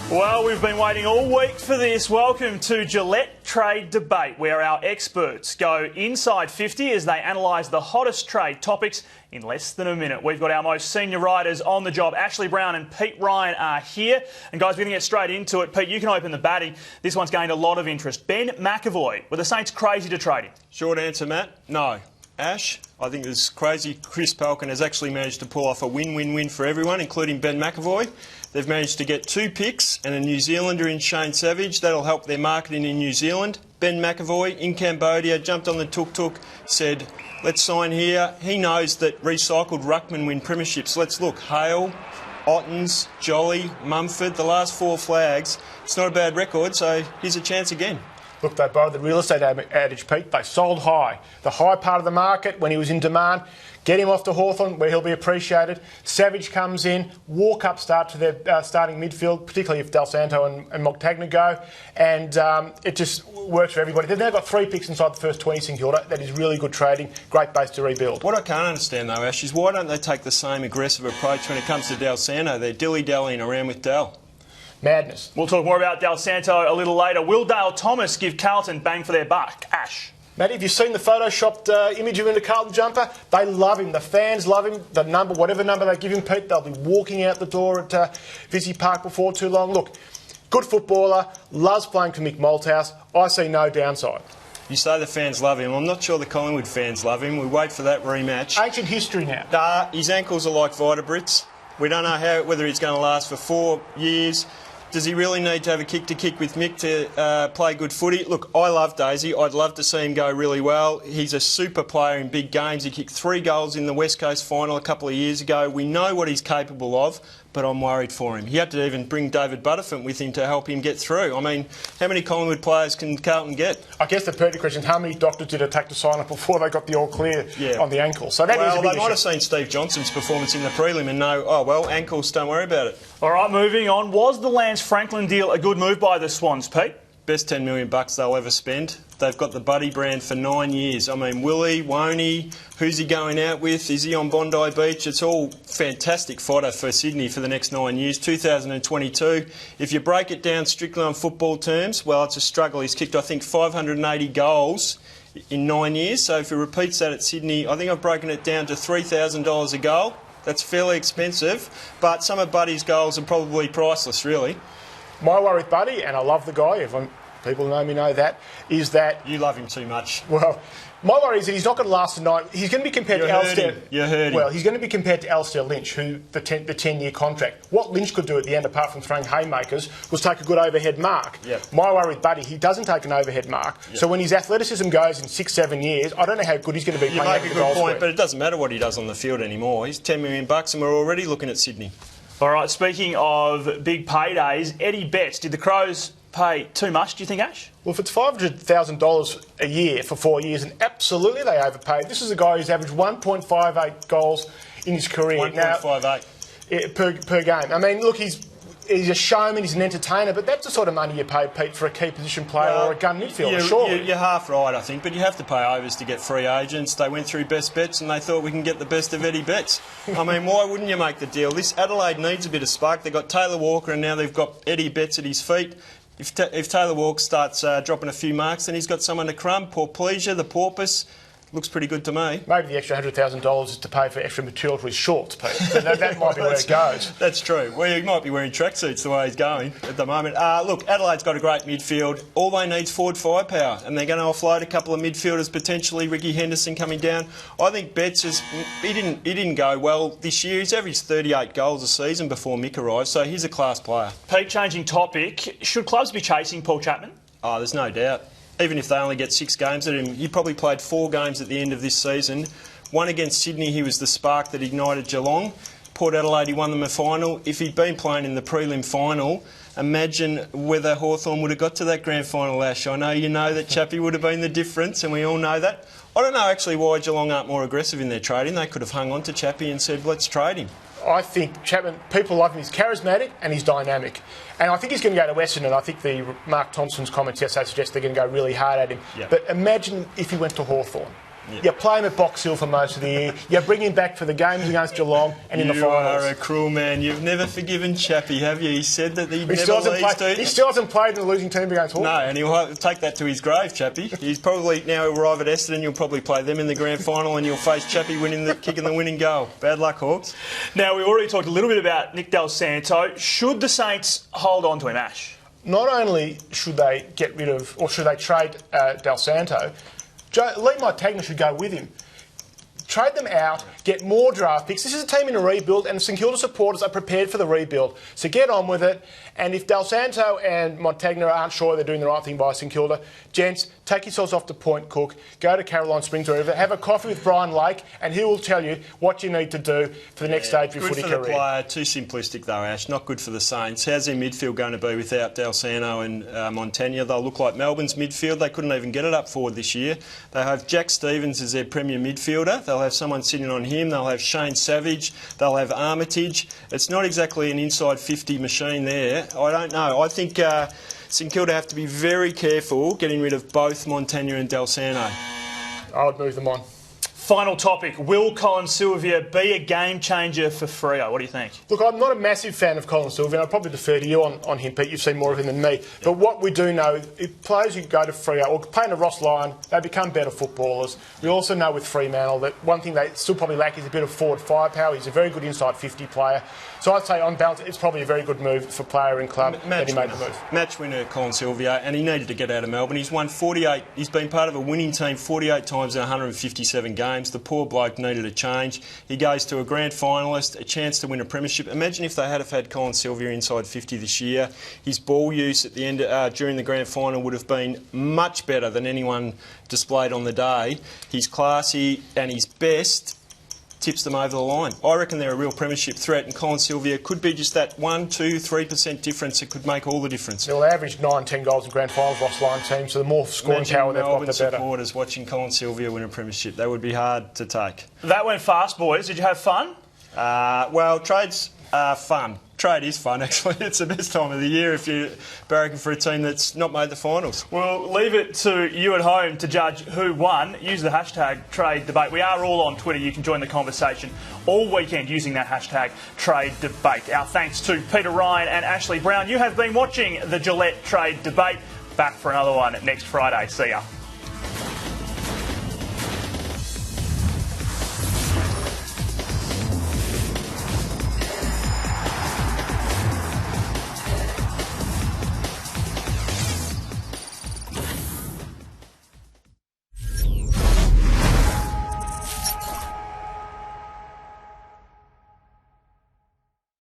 Well, we've been waiting all week for this. Welcome to Gillette Trade Debate, where our experts go inside 50 as they analyse the hottest trade topics in less than a minute. We've got our most senior writers on the job. Ashley Brown and Pete Ryan are here. And guys, we're going to get straight into it. Pete, you can open the batting. This one's gained a lot of interest. Ben McAvoy, were the Saints crazy to trade him? Short answer, Matt, no. Ash, I think it's crazy. Chris Palkin has actually managed to pull off a win-win-win for everyone, including Ben McAvoy. They've managed to get 2 picks and a New Zealander in Shane Savage. That'll help their marketing in New Zealand. Ben McAvoy in Cambodia jumped on the tuk-tuk, said, let's sign here. He knows that recycled ruckmen win premierships. Let's look. Hale, Ottens, Jolly, Mumford, the last 4 flags. It's not a bad record, so here's a chance again. Look, they borrowed the real estate adage, Pete. They sold high. The high part of the market when he was in demand. Get him off to Hawthorn where he'll be appreciated. Savage comes in, walk-up start to their starting midfield, particularly if Del Santo and Montagna go. And it just works for everybody. They've now got 3 picks inside the first 20, St Kilda. That is really good trading. Great base to rebuild. What I can't understand, though, Ash, is why don't they take the same aggressive approach when it comes to Del Santo? They're dilly-dallying around with Del. Madness. We'll talk more about Del Santo a little later. Will Dale Thomas give Carlton bang for their buck? Ash. Matty, have you seen the photoshopped image of him in the Carlton jumper? They love him. The fans love him. The number, whatever number they give him, Pete, they'll be walking out the door at Visy Park before too long. Look, good footballer, loves playing for Mick Malthouse. I see no downside. You say the fans love him. I'm not sure the Collingwood fans love him. We wait for that rematch. Ancient history now. His ankles are like Vitabrits. We don't know whether he's going to last for 4 years. Does he really need to have a kick-to-kick with Mick to play good footy? Look, I love Daisy. I'd love to see him go really well. He's a super player in big games. He kicked 3 goals in the West Coast final a couple of years ago. We know what he's capable of, but I'm worried for him. He had to even bring David Butterfield with him to help him get through. I mean, how many Collingwood players can Carlton get? I guess the pertinent question is how many doctors did it take to sign up before they got the all clear on the ankle? So that is a big they might have seen Steve Johnson's performance in the prelim and know, oh, well, ankles, don't worry about it. All right, moving on. Was the Lance Franklin deal a good move by the Swans, Pete? Best $10 million they'll ever spend. They've got the Buddy brand for 9 years. I mean, will he, won't he? Who's he going out with? Is he on Bondi Beach? It's all fantastic fodder for Sydney for the next 9 years. 2022. If you break it down strictly on football terms, well, it's a struggle. He's kicked, I think, 580 goals in 9 years. So if he repeats that at Sydney, I think I've broken it down to $3,000 a goal. That's fairly expensive, but some of Buddy's goals are probably priceless, really. My worry with Buddy, and I love the guy, people who know me know that, is that... You love him too much. Well, my worry is that he's not going to last tonight. He's going to be compared to Alistair... You heard him. Well, he's going to be compared to Alistair Lynch, who the 10-year contract. What Lynch could do at the end, apart from throwing haymakers, was take a good overhead mark. Yep. My worry with Buddy, he doesn't take an overhead mark. Yep. So when his athleticism goes in 6-7 years, I don't know how good he's going to be playing over the goal square. You make a good point, but it doesn't matter what he does on the field anymore. He's $10 million and we're already looking at Sydney. All right, speaking of big paydays, Eddie Betts, did the Crows pay too much, do you think, Ash? Well, if it's $500,000 a year for 4 years, and absolutely they overpaid. This is a guy who's averaged 1.58 goals in his career. 1.58 per game. I mean, look, he's a showman, he's an entertainer, but that's the sort of money you pay, Pete, for a key position player or a gun midfielder, surely. You're half right, I think, but you have to pay overs to get free agents. They went through best bets and they thought we can get the best of Eddie Betts. I mean, why wouldn't you make the deal? This Adelaide needs a bit of spark. They've got Taylor Walker and now they've got Eddie Betts at his feet. If Taylor Walker starts dropping a few marks, then he's got someone to crumb. Porplesia, the porpoise. Looks pretty good to me. Maybe the extra $100,000 is to pay for extra material for his shorts, Pete. So that might be where it goes. That's true. Well, he might be wearing tracksuits the way he's going at the moment. Look, Adelaide's got a great midfield. All they need is forward firepower, and they're going to offload a couple of midfielders, potentially Ricky Henderson coming down. I think Betts he didn't go well this year. He's averaged 38 goals a season before Mick arrived, so he's a class player. Pete, changing topic, should clubs be chasing Paul Chapman? Oh, there's no doubt. Even if they only get 6 games at him, he probably played 4 games at the end of this season. One against Sydney, he was the spark that ignited Geelong. Port Adelaide, he won them a final. If he'd been playing in the prelim final, imagine whether Hawthorn would have got to that grand final, Ash. I know you know that Chappie would have been the difference, and we all know that. I don't know actually why Geelong aren't more aggressive in their trading. They could have hung on to Chappie and said, let's trade him. I think Chapman, people love him. He's charismatic and he's dynamic. And I think he's going to go to Western, and I think Mark Thompson's comments yesterday suggest they're going to go really hard at him. Yep. But imagine if he went to Hawthorn. You play him at Box Hill for most of the year. You bring him back for the games against Geelong and in the finals. You are a cruel man. You've never forgiven Chappie, have you? He said that he never leaves. He still hasn't played in the losing team against Hawthorn. No, and he'll take that to his grave, Chappie. He's probably now arrive at Essendon. You'll probably play them in the grand final, and you'll face Chappie kicking the winning goal. Bad luck, Hawks. Now, we've already talked a little bit about Nick Del Santo. Should the Saints hold on to him, Ash? Not only should they get rid of, or should they trade Del Santo, Lee Montagna should go with him. Trade them out, get more draft picks. This is a team in a rebuild, and St Kilda supporters are prepared for the rebuild. So get on with it. And if Del Santo and Montagna aren't sure they're doing the right thing by St Kilda, gents, take yourselves off to Point Cook, go to Caroline Springs, wherever, have a coffee with Brian Lake, and he will tell you what you need to do for the next stage of your footy career. Good for the player, too simplistic though, Ash. Not good for the Saints. How's their midfield going to be without Del Santo and Montagna? They'll look like Melbourne's midfield. They couldn't even get it up forward this year. They have Jack Stevens as their premier midfielder. They'll have someone sitting on him. They'll have Shane Savage. They'll have Armitage. It's not exactly an inside 50 machine there. I don't know. I think St Kilda have to be very careful getting rid of both Montagna and Del Santo. I would move them on. Final topic, will Colin Sylvia be a game changer for Freo? What do you think? Look, I'm not a massive fan of Colin Sylvia, and I'll probably defer to you on him, Pete. You've seen more of him than me. But what we do know, if players who go to Freo or play in a Ross Lyon, they become better footballers. We also know with Fremantle that one thing they still probably lack is a bit of forward firepower. He's a very good inside 50 player. So I'd say on balance, it's probably a very good move for player and club that he made the move. Match winner Colin Sylvia, and he needed to get out of Melbourne. He's won 48. He's been part of a winning team 48 times in 157 games. The poor bloke needed a change. He goes to a grand finalist, a chance to win a premiership. Imagine if they had had Colin Sylvia inside 50 this year. His ball use at the end during the grand final would have been much better than anyone displayed on the day. He's classy and his best tips them over the line. I reckon they're a real premiership threat, and Colin Sylvia could be just that 1, 2, 3% difference. It could make all the difference. They'll average 9, 10 goals in grand finals, Ross Lyon team, so the more scoring power they've got, the better. Melbourne supporters watching Colin Sylvia win a premiership, that would be hard to take. That went fast, boys. Did you have fun? Well, trade's fun. Trade is fun, actually. It's the best time of the year if you're barracking for a team that's not made the finals. We'll leave it to you at home to judge who won. Use the hashtag Trade Debate. We are all on Twitter. You can join the conversation all weekend using that hashtag Trade Debate. Our thanks to Peter Ryan and Ashley Brown. You have been watching the Gillette Trade Debate. Back for another one next Friday. See ya.